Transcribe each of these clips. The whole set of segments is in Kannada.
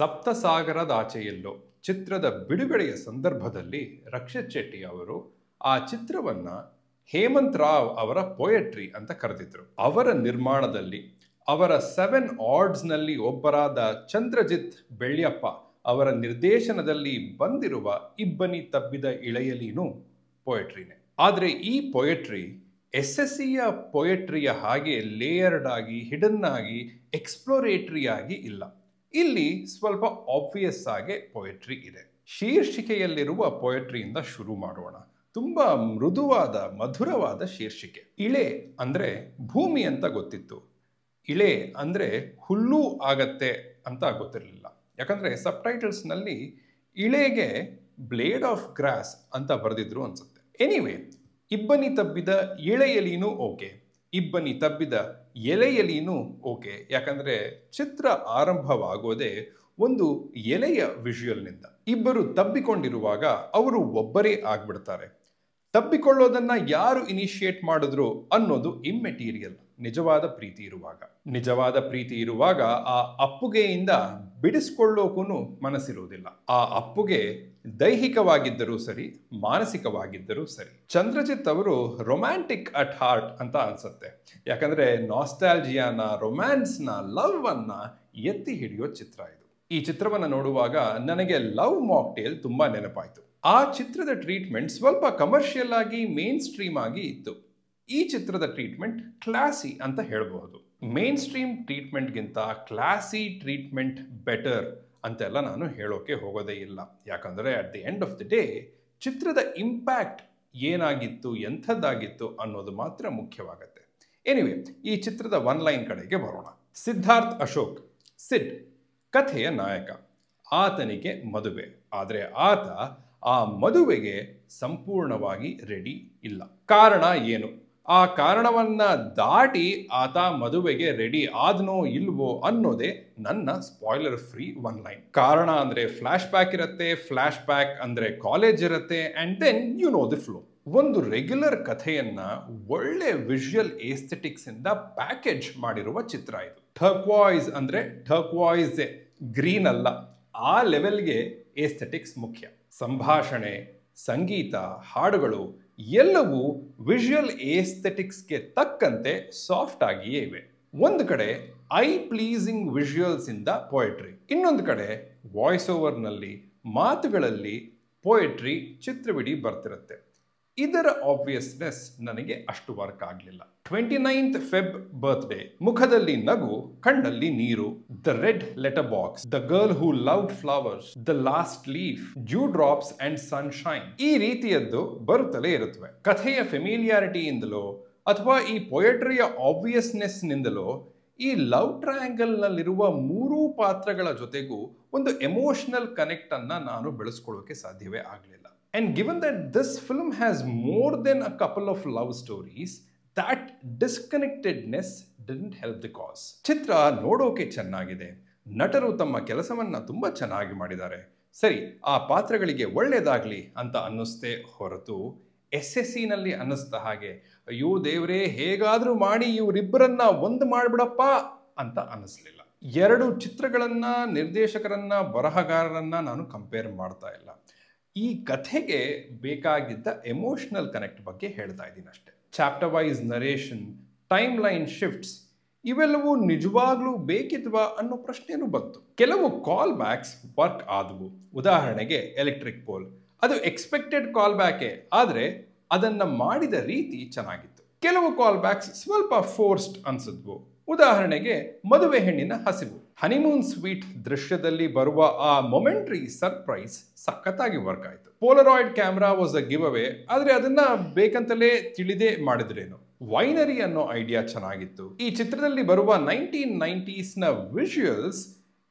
ಸಪ್ತಸಾಗರದಾಚೆಯೆಲ್ಲೋ ಚಿತ್ರದ ಬಿಡುಗಡೆಯ ಸಂದರ್ಭದಲ್ಲಿ ರಕ್ಷಿತ್ ಶೆಟ್ಟಿ ಅವರು ಆ ಚಿತ್ರವನ್ನ ಹೇಮಂತ್ ರಾವ್ ಅವರ ಪೊಯೆಟ್ರಿ ಅಂತ ಕರೆದಿದ್ರು. ಅವರ ನಿರ್ಮಾಣದಲ್ಲಿ ಅವರ 7 ಆರ್ಡ್ಸ್ನಲ್ಲಿ ಒಬ್ಬರಾದ ಚಂದ್ರಜಿತ್ ಬೆಳ್ಯಪ್ಪ ಅವರ ನಿರ್ದೇಶನದಲ್ಲಿ ಬಂದಿರುವ ಇಬ್ಬನಿ ತಬ್ಬಿದ ಇಳೆಯಲೀನು ಪೊಯೆಟ್ರಿನೇ. ಆದರೆ ಈ ಪೊಯೆಟ್ರಿ SSCಯ ಪೊಯೆಟ್ರಿಯ ಹಾಗೆ ಲೇಯರ್ಡ್ ಆಗಿ, ಹಿಡನ್ ಆಗಿ, ಎಕ್ಸ್ಪ್ಲೋರೇಟರಿ ಆಗಿ ಇಲ್ಲ. ಇಲ್ಲಿ ಸ್ವಲ್ಪ ಆಬ್ವಿಯಸ್ ಆಗಿ ಪೊಯೆಟ್ರಿ ಇದೆ. ಶೀರ್ಷಿಕೆಯಲ್ಲಿರುವ ಪೊಯೆಟ್ರಿಯಿಂದ ಶುರು ಮಾಡೋಣ. ತುಂಬಾ ಮೃದುವಾದ, ಮಧುರವಾದ ಶೀರ್ಷಿಕೆ. ಇಳೆ ಅಂದ್ರೆ ಭೂಮಿ ಅಂತ ಗೊತ್ತಿತ್ತು, ಇಳೆ ಅಂದ್ರೆ ಹುಲ್ಲು ಆಗತ್ತೆ ಅಂತ ಗೊತ್ತಿರಲಿಲ್ಲ. ಯಾಕಂದ್ರೆ ಸಬ್ ಟೈಟಲ್ಸ್ ನಲ್ಲಿ ಇಳೆಗೆ ಬ್ಲೇಡ್ ಆಫ್ ಗ್ರಾಸ್ ಅಂತ ಬರೆದಿದ್ರು ಅನ್ಸುತ್ತೆ. ಎನಿವೆ, ಇಬ್ಬನಿ ತಬ್ಬಿದ ಇಳೆಯಲೀನು ಓಕೆ, ಇಬ್ಬನಿ ತಬ್ಬಿದ ಎಲೆಯಲೀನು ಓಕೆ. ಯಾಕಂದ್ರೆ ಚಿತ್ರ ಆರಂಭವಾಗೋದೇ ಒಂದು ಎಲೆಯ ವಿಜುವಲ್ನಿಂದ. ಇಬ್ಬರು ತಬ್ಬಿಕೊಂಡಿರುವಾಗ ಅವರು ಒಬ್ಬರೇ ಆಗ್ಬಿಡ್ತಾರೆ. ತಬ್ಬಿಕೊಳ್ಳೋದನ್ನ ಯಾರು ಇನಿಷಿಯೇಟ್ ಮಾಡಿದ್ರು ಅನ್ನೋದು ಇಮ್ಮೆಟೀರಿಯಲ್. ನಿಜವಾದ ಪ್ರೀತಿ ಇರುವಾಗ ಆ ಅಪ್ಪುಗೆಯಿಂದ ಬಿಡಿಸ್ಕೊಳ್ಳೋಕೂ ಮನಸ್ಸಿರುವುದಿಲ್ಲ. ಆ ಅಪ್ಪುಗೆ ದೈಹಿಕವಾಗಿದ್ದರೂ ಸರಿ, ಮಾನಸಿಕವಾಗಿದ್ದರೂ ಸರಿ. ಚಂದ್ರಜಿತ್ ಅವರು ರೊಮ್ಯಾಂಟಿಕ್ ಅಟ್ ಹಾರ್ಟ್ ಅಂತ ಅನ್ಸುತ್ತೆ. ಯಾಕಂದ್ರೆ ನಾಸ್ಟಾಲ್ಜಿಯಾನ, ರೊಮ್ಯಾನ್ಸ್ನ, ಲವ್ ಅನ್ನ ಎತ್ತಿ ಹಿಡಿಯೋ ಚಿತ್ರ ಇದು. ಈ ಚಿತ್ರವನ್ನ ನೋಡುವಾಗ ನನಗೆ ಲವ್ ಮಾಕ್ಟೇಲ್ ತುಂಬಾ ನೆನಪಾಯ್ತು. ಆ ಚಿತ್ರದ ಟ್ರೀಟ್ಮೆಂಟ್ ಸ್ವಲ್ಪ ಕಮರ್ಷಿಯಲ್ ಆಗಿ, ಮೇನ್ ಸ್ಟ್ರೀಮ್ ಆಗಿ ಇತ್ತು. ಈ ಚಿತ್ರದ ಟ್ರೀಟ್ಮೆಂಟ್ ಕ್ಲಾಸಿ ಅಂತ ಹೇಳಬಹುದು. ಮೇನ್ ಸ್ಟ್ರೀಮ್ ಟ್ರೀಟ್ಮೆಂಟ್ಗಿಂತ ಕ್ಲಾಸಿ ಟ್ರೀಟ್ಮೆಂಟ್ ಬೆಟರ್ ಅಂತೆಲ್ಲ ನಾನು ಹೇಳೋಕೆ ಹೋಗೋದೇ ಇಲ್ಲ. ಯಾಕಂದರೆ at the end of the day ಚಿತ್ರದ ಇಂಪ್ಯಾಕ್ಟ್ ಏನಾಗಿತ್ತು, ಎಂಥದ್ದಾಗಿತ್ತು ಅನ್ನೋದು ಮಾತ್ರ ಮುಖ್ಯವಾಗತ್ತೆ. ಎನಿವೆ, ಈ ಚಿತ್ರದ ಒನ್ ಲೈನ್ ಕಡೆಗೆ ಬರೋಣ. ಸಿದ್ಧಾರ್ಥ್ ಅಶೋಕ್, ಸಿಡ್, ಕಥೆಯ ನಾಯಕ. ಆತನಿಗೆ ಮದುವೆ, ಆದರೆ ಆತ ಆ ಮದುವೆಗೆ ಸಂಪೂರ್ಣವಾಗಿ ರೆಡಿ ಇಲ್ಲ. ಕಾರಣ ಏನು? ಆ ಕಾರಣವನ್ನ ದಾಟಿ ಆತ ಮದುವೆಗೆ ರೆಡಿ ಆದ್ನೋ ಇಲ್ವೋ ಅನ್ನೋದೇ ನನ್ನ ಸ್ಪಾಯ್ಲರ್ ಫ್ರೀ ಒನ್ ಲೈನ್. ಕಾರಣ ಅಂದ್ರೆ ಫ್ಲಾಶ್ ಬ್ಯಾಕ್ ಇರುತ್ತೆ, ಫ್ಲಾಶ್ ಬ್ಯಾಕ್ ಅಂದ್ರೆ ಕಾಲೇಜ್ ಇರುತ್ತೆ, and then you know the flow. ಒಂದು ರೆಗ್ಯುಲರ್ ಕಥೆಯನ್ನ ಒಳ್ಳೆ ವಿಜುವಲ್ ಏಸ್ಥೆಟಿಕ್ಸ್ ಇಂದ ಪ್ಯಾಕೇಜ್ ಮಾಡಿರುವ ಚಿತ್ರ ಇದು. ಟರ್ಕ್ವಾಯ್ಸ್ ಅಂದ್ರೆ ಟರ್ಕ್ವಾಯ್ಸ್, ಗ್ರೀನ್ ಅಲ್ಲ. ಆ ಲೆವೆಲ್ಗೆ ಏಸ್ಥೆಟಿಕ್ಸ್ ಮುಖ್ಯ. ಸಂಭಾಷಣೆ, ಸಂಗೀತ, ಹಾಡುಗಳು ಎಲ್ಲವೂ ವಿಜುವಲ್ ಏಸ್ಥೆಟಿಕ್ಸ್ಗೆ ತಕ್ಕಂತೆ ಸಾಫ್ಟ್ ಆಗಿಯೇ ಇವೆ. ಒಂದು ಕಡೆ ಐ ಪ್ಲೀಸಿಂಗ್ ವಿಜುವಲ್ಸ್ ಇಂದ ಪೊಯೆಟ್ರಿ, ಇನ್ನೊಂದು ಕಡೆ ವಾಯ್ಸ್ ಓವರ್ನಲ್ಲಿ, ಮಾತುಗಳಲ್ಲಿ ಪೊಯೆಟ್ರಿ ಚಿತ್ರವಿಡೀ ಬರ್ತಿರುತ್ತೆ. ಇದರ ಆಬ್ವಿಯಸ್ನೆಸ್ ನನಗೆ ಅಷ್ಟು ವರ್ಕ್ ಆಗಲಿಲ್ಲ. 29th ಫೆಬ್ ಬರ್ತ್ಡೇ, ಮುಖದಲ್ಲಿ ನಗು, ಕಣ್ಣಲ್ಲಿ ನೀರು, the red letter box, the girl who loved flowers, the last leaf, dew drops and sunshine, ಈ ರೀತಿಯದ್ದು ಬರುತ್ತಲೇ ಇರುತ್ತವೆ. ಕಥೆಯ ಫೆಮಿಲಿಯಾರಿಟಿಯಿಂದಲೋ ಅಥವಾ ಈ ಪೊಯೆಟ್ರಿಯ ಆಬ್ವಿಯಸ್ನೆಸ್ ನಿಂದಲೋ ಈ ಲವ್ ಟ್ರಯಾಂಗಲ್ ನಲ್ಲಿರುವ ಮೂರೂ ಪಾತ್ರಗಳ ಜೊತೆಗೂ ಒಂದು ಎಮೋಷನಲ್ ಕನೆಕ್ಟ್ ಅನ್ನ ನಾನು ಬೆಳೆಸ್ಕೊಳ್ಳೋಕೆ ಸಾಧ್ಯವೇ ಆಗಲಿಲ್ಲ. And given that this film has more than a couple of love stories, that disconnectedness didn't help the cause. ಚಿತ್ರ ನೋಡೋಕೆ ಚೆನ್ನಾಗಿದೆ, ನಟರು ತಮ್ಮ ಕೆಲಸವನ್ನ ತುಂಬಾ ಚೆನ್ನಾಗಿ ಮಾಡಿದ್ದಾರೆ, ಸರಿ, ಆ ಪಾತ್ರಗಳಿಗೆ ಒಳ್ಳೇದಾಗ್ಲಿ ಅಂತ ಅನ್ನಿಸ್ತೇ ಹೊರತು SSC ನಲ್ಲಿ ಅನ್ನಿಸ್ದ ಹಾಗೆ ಅಯ್ಯೋ ದೇವ್ರೇ ಹೇಗಾದ್ರೂ ಮಾಡಿ ಇವರಿಬ್ಬರನ್ನ ಒಂದು ಮಾಡ್ಬಿಡಪ್ಪ ಅಂತ ಅನ್ನಿಸ್ಲಿಲ್ಲ. ಎರಡು ಚಿತ್ರಗಳನ್ನ, ನಿರ್ದೇಶಕರನ್ನ, ಬರಹಗಾರರನ್ನ ನಾನು ಕಂಪೇರ್ ಮಾಡ್ತಾ ಇಲ್ಲ. ಈ ಕಥೆಗೆ ಬೇಕಾಗಿದ್ದ ಎಮೋಷನಲ್ ಕನೆಕ್ಟ್ ಬಗ್ಗೆ ಹೇಳ್ತಾ ಇದ್ದೀನಿ ಅಷ್ಟೇ. Chapter wise narration, time line shifts ಇವೆಲ್ಲವೂ ನಿಜವಾಗ್ಲೂ ಬೇಕಿದ್ವಾ ಅನ್ನೋ ಪ್ರಶ್ನೆನೂ ಬಂತು. ಕೆಲವು ಕಾಲ್ ಬ್ಯಾಕ್ಸ್ ವರ್ಕ್ ಆದವು. ಉದಾಹರಣೆಗೆ ಎಲೆಕ್ಟ್ರಿಕ್ ಪೋಲ್, ಅದು ಎಕ್ಸ್ಪೆಕ್ಟೆಡ್ ಕಾಲ್ ಬ್ಯಾಕೇ, ಆದರೆ ಅದನ್ನ ಮಾಡಿದ ರೀತಿ ಚೆನ್ನಾಗಿತ್ತು. ಕೆಲವು ಕಾಲ್ ಬ್ಯಾಕ್ಸ್ ಸ್ವಲ್ಪ ಫೋರ್ಸ್ಡ್ ಅನ್ಸಿದ್ವು. ಉದಾಹರಣೆಗೆ ಮದುವೆ ಹೆಣ್ಣಿನ ಹಸಿವು, ಹನಿಮೂನ್ ಸ್ವೀಟ್ ದೃಶ್ಯದಲ್ಲಿ ಬರುವ ಆ ಮೊಮೆಂಟ್ರಿ ಸರ್ಪ್ರೈಸ್ ಸಖತ್ತಾಗಿ ವರ್ಕ್ ಆಯಿತು. Polaroid camera was a giveaway, ಆದರೆ ಅದನ್ನ ಬೇಕಂತಲೇ ತಿಳಿದೇ ಮಾಡಿದ್ರೇನು. ವೈನರಿ ಅನ್ನೋ ಐಡಿಯಾ ಚೆನ್ನಾಗಿತ್ತು. ಈ ಚಿತ್ರದಲ್ಲಿ ಬರುವ 1990s ವಿಜುವಲ್ಸ್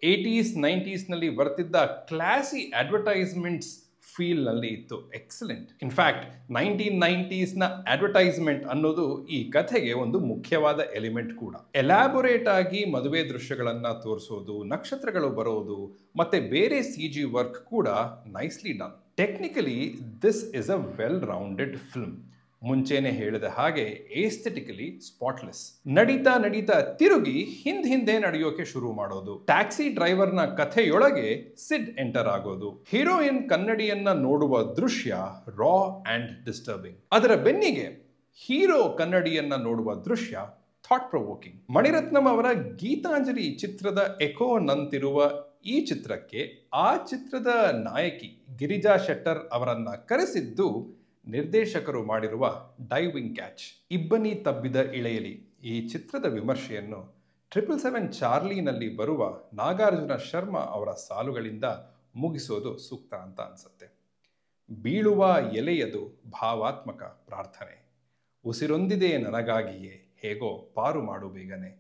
80s 90s ನಲ್ಲಿ ಬರ್ತಿದ್ದ ಕ್ಲಾಸಿ ಅಡ್ವರ್ಟೈಸ್ಮೆಂಟ್ಸ್ ಫೀಲ್ ನಲ್ಲಿ ಇತ್ತು. ಎಕ್ಸಲೆಂಟ್. ಇನ್ಫ್ಯಾಕ್ಟ್ 1990s ಅಡ್ವರ್ಟೈಸ್ಮೆಂಟ್ ಅನ್ನೋದು ಈ ಕಥೆಗೆ ಒಂದು ಮುಖ್ಯವಾದ ಎಲಿಮೆಂಟ್ ಕೂಡ. ಎಲಾಬೊರೇಟ್ ಆಗಿ ಮದುವೆ ದೃಶ್ಯಗಳನ್ನ ತೋರಿಸೋದು, ನಕ್ಷತ್ರಗಳು ಬರೋದು, ಮತ್ತೆ ಬೇರೆ CG ವರ್ಕ್ ಕೂಡ nicely done. Technically this is a well rounded film. ಮುಂಚೆನೆ ಹೇಳಿದ ಹಾಗೆ ಏಸ್ಥೆಟಿಕಲಿ ಸ್ಪಾಟ್ಲೆಸ್. ನಡೀತಾ ನಡೀತಾ ತಿರುಗಿ ಹಿಂದೆ ನಡೆಯೋಕೆ ಶುರು ಮಾಡೋದು. ಟ್ಯಾಕ್ಸಿ ಡ್ರೈವರ್ನ ಕಥೆಯೊಳಗೆ ಸಿಡ್ ಎಂಟರ್ ಆಗೋದು. ಹೀರೋಯಿನ್ ಕನ್ನಡಿಯನ್ನ ನೋಡುವ ದೃಶ್ಯ ರಾ ಅಂಡ್ ಡಿಸ್ಟರ್ಬಿಂಗ್. ಅದರ ಬೆನ್ನಿಗೆ ಹೀರೋ ಕನ್ನಡಿಯನ್ನ ನೋಡುವ ದೃಶ್ಯ ಥಾಟ್ ಪ್ರೊವೋಕಿಂಗ್. ಮಣಿರತ್ನಂ ಅವರ ಗೀತಾಂಜಲಿ ಚಿತ್ರದ ಎಕೋ ನಂತಿರುವ ಈ ಚಿತ್ರಕ್ಕೆ ಆ ಚಿತ್ರದ ನಾಯಕಿ ಗಿರಿಜಾ ಶೆಟ್ಟರ್ ಅವರನ್ನ ಕರೆಸಿದ್ದು ನಿರ್ದೇಶಕರು ಮಾಡಿರುವ ಡೈವಿಂಗ್ ಕ್ಯಾಚ್. ಇಬ್ಬನಿ ತಬ್ಬಿದ ಇಳೆಯಲಿ ಈ ಚಿತ್ರದ ವಿಮರ್ಶೆಯನ್ನು 777 ಚಾರ್ಲಿನಲ್ಲಿ ಬರುವ ನಾಗಾರ್ಜುನ ಶರ್ಮಾ ಅವರ ಸಾಲುಗಳಿಂದ ಮುಗಿಸೋದು ಸೂಕ್ತ ಅಂತ ಅನ್ಸುತ್ತೆ. ಬೀಳುವ ಎಲೆಯದು ಭಾವಾತ್ಮಕ ಪ್ರಾರ್ಥನೆ. ಉಸಿರೊಂದಿದೆ ನನಗಾಗಿಯೇ, ಹೇಗೋ ಪಾರು ಮಾಡು ಬೇಗನೆ.